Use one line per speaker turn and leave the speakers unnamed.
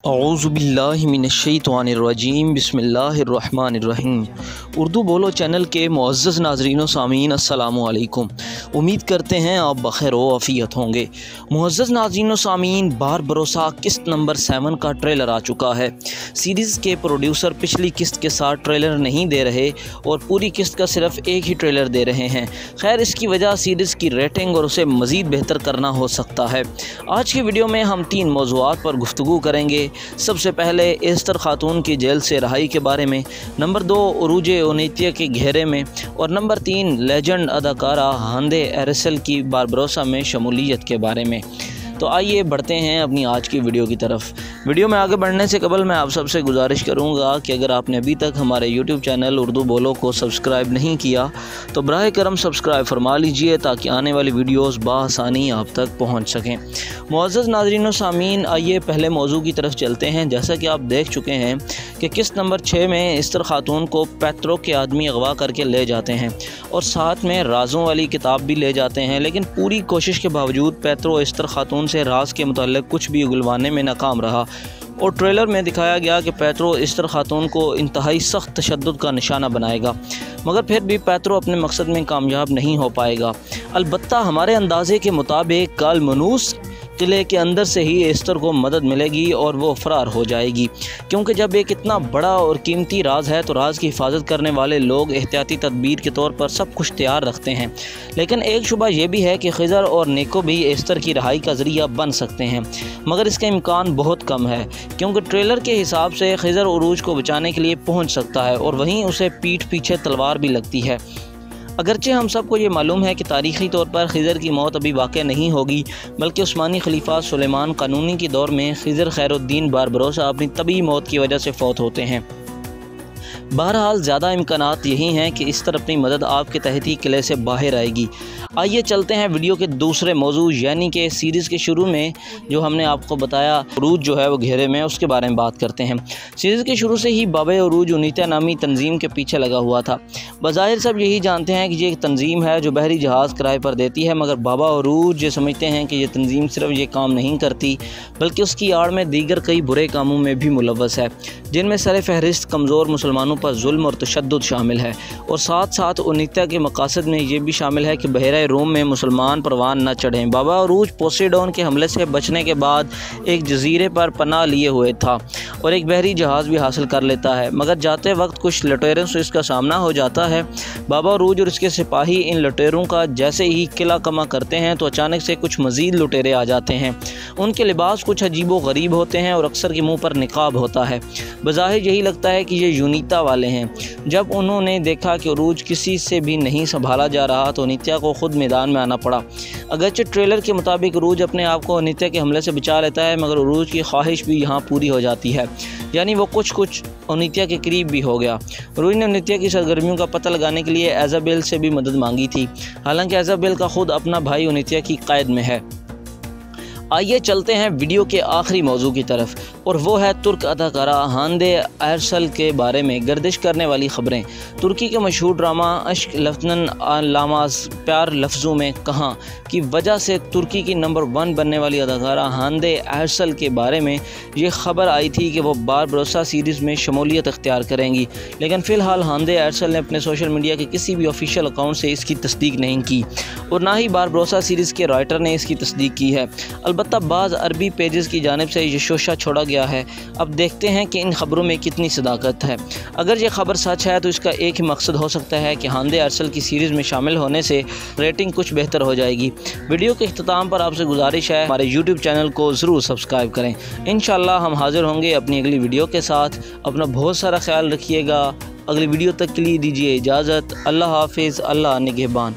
औज़ुबिल्लाहि मिनश्शैतानिर्रजीम बिस्मिल्लाहिर्रहमानिर्रहीम। उर्दू बोलो चैनल के मुअज़्ज़ज़ नाज़रीन व सामीन अस्सलामु अलैकुम। उम्मीद करते हैं आप बखैर व आफ़ियत होंगे। मुअज़्ज़ज़ नाज़रीन व सामीन, बार भरोसा किस्त नंबर 7 का ट्रेलर आ चुका है। सीरीज़ के प्रोड्यूसर पिछली किस्त के साथ ट्रेलर नहीं दे रहे और पूरी किस्त का सिर्फ एक ही ट्रेलर दे रहे हैं। खैर, इसकी वजह सीरीज़ की रेटिंग और उसे मज़ीद बेहतर करना हो सकता है। आज की वीडियो में हम 3 मौज़ूआत पर गुफ्तगू करेंगे। सबसे पहले एस्तर खातून की जेल से रहाई के बारे में, नंबर 2 उरूज उनीतिया के घेरे में, और नंबर 3 लेजेंड अदाकारा हांदे एरसल की बारबरोसा में शमूलियत के बारे में। तो आइए बढ़ते हैं अपनी आज की वीडियो की तरफ। वीडियो में आगे बढ़ने से कबल मैं आप सबसे गुजारिश करूंगा कि अगर आपने अभी तक हमारे यूट्यूब चैनल उर्दू बोलो को सब्सक्राइब नहीं किया तो बराए करम सब्सक्राइब फरमा लीजिए ताकि आने वाली वीडियोस बाआसानी आप तक पहुंच सकें। मुअज़्ज़ज़ नाज़रीन व सामीन, आइए पहले मौजू की तरफ चलते हैं। जैसा कि आप देख चुके हैं कि किस्त नंबर 6 में एस्तर खातून को पेट्रो के आदमी अगवा करके ले जाते हैं और साथ में राज़ों वाली किताब भी ले जाते हैं, लेकिन पूरी कोशिश के बावजूद पेट्रो एस्तर खातून से राज के मुताल्लिक़ कुछ भी उगलवाने में नाकाम रहा और ट्रेलर में दिखाया गया कि पेट्रो एस्तर खातून को इंतहाई सख्त तशद्दुद का निशाना बनाएगा, मगर फिर भी पेट्रो अपने मकसद में कामयाब नहीं हो पाएगा। अलबत्ता हमारे अंदाजे के मुताबिक कालमनूस किले के अंदर से ही एस्तर को मदद मिलेगी और वो फ़रार हो जाएगी, क्योंकि जब एक इतना बड़ा और कीमती राज है तो राज की हिफाजत करने वाले लोग एहतियाती तदबीर के तौर पर सब कुछ तैयार रखते हैं। लेकिन एक शुबा ये भी है कि खिज़र और नेको भी एस्तर की रहाई का ज़रिया बन सकते हैं, मगर इसका इम्कान बहुत कम है, क्योंकि ट्रेलर के हिसाब से खिज़र उरूज को बचाने के लिए पहुँच सकता है और वहीं उसे पीठ पीछे तलवार भी लगती है। अगरचे हम सबको ये मालूम है कि तारीख़ी तौर पर खिज़र की मौत अभी वाक़ नहीं होगी, बल्कि उस्मानी खलीफा सुलेमान क़ानूनी के दौर में खिज़र खैरुद्दीन बारबरोसा अपनी तबी मौत की वजह से फ़ौत होते हैं। बहरहाल ज़्यादा इम्कानात यही हैं कि इस तरह अपनी मदद आपके तहत ही किले से बाहर आएगी। आइए चलते हैं वीडियो के दूसरे मौजू, यानी कि सीरीज़ के शुरू में जो हमने आपको बताया उरूज जो है वो घेरे में, उसके बारे में बात करते हैं। सीरीज़ के शुरू से ही बाबे उरूज उनीतिया नामी तंजीम के पीछे लगा हुआ था। बज़ाहिर सब यही जानते हैं कि ये एक तंजीम है जो बहरी जहाज़ किराए पर देती है, मगर बाबा उरूज ये समझते हैं कि ये तंजीम सिर्फ ये काम नहीं करती बल्कि उसकी आड़ में दीगर कई बुरे कामों में भी मुलव्वस है, जिनमें सर फहरिस्त कमज़ोर मुसलमानों पर जुल्म और तशद्दुद शामिल है, और साथ साथ उनीतिया के मकासद में ये भी शामिल है कि बहरा रोम में मुसलमान परवान न चढ़ें। बाबा उरूज पोसेडोन के हमले से बचने के बाद एक जजीरे पर पनाह लिए हुए था और एक बहरी जहाज़ भी हासिल कर लेता है, मगर जाते वक्त कुछ लुटेरों से इसका सामना हो जाता है। बाबा उरूज और इसके सिपाही इन लुटेरों का जैसे ही किला कमा करते हैं तो अचानक से कुछ मज़ीद लुटेरे आ जाते हैं। उनके लिबास कुछ अजीबो गरीब होते हैं और अक्सर के मुँह पर निकाब होता है। बज़ाहिर यही लगता है कि ये यूनीता वाले हैं। जब उन्होंने देखा कि उरूज किसी से भी नहीं संभाला जा रहा तो उनीतिया को खुद मैदान में आना पड़ा। अगरचे ट्रेलर के मुताबिक उरूज अपने आप को उनीतिया के हमले से बचा लेता है, मगर उरूज की ख्वाहिश भी यहाँ पूरी हो जाती है, यानी वो कुछ उनीतिया के करीब भी हो गया। उरूज ने उनीतिया की सरगर्मियों का पता लगाने के लिए एजाबेल से भी मदद मांगी थी, हालांकि एजाबेल का खुद अपना भाई उनीतिया की कैद में है। आइए चलते हैं वीडियो के आखिरी मौजू की तरफ, और वो है तुर्क अदाकारा हांदे एरसल के बारे में गर्दिश करने वाली ख़बरें। तुर्की के मशहूर ड्रामा अश्क लफ्ज़न लामाज प्यार लफ्ज़ों में कहाँ की वजह से तुर्की की नंबर 1 बनने वाली अदाकारा हांदे एरसल के बारे में ये खबर आई थी कि वो बारबरोसा सीरीज़ में शमूलियत अख्तियार करेंगी, लेकिन फ़िलहाल हांदे एरसल ने अपने सोशल मीडिया के किसी भी ऑफिशियल अकाउंट से इसकी तस्दीक नहीं की और ना ही बारबरोसा सीरीज़ के राइटर ने इसकी तस्दीक की है। अलबत्ता बाज़ अरबी पेजेस की जानिब से ये शोशा छोड़ा गया है। अब देखते हैं कि इन खबरों में कितनी सदाकत है। अगर ये खबर सच है तो इसका एक ही मकसद हो सकता है कि हांदे एरसल की सीरीज़ में शामिल होने से रेटिंग कुछ बेहतर हो जाएगी। वीडियो के इख्तिताम पर आपसे गुजारिश है हमारे यूट्यूब चैनल को ज़रूर सब्सक्राइब करें। इंशाअल्लाह हम हाज़िर होंगे अपनी अगली वीडियो के साथ। अपना बहुत सारा ख्याल रखिएगा। अगली वीडियो तक के लिए दीजिए इजाज़त। अल्लाह हाफिज़। अल्लाह निगहबान।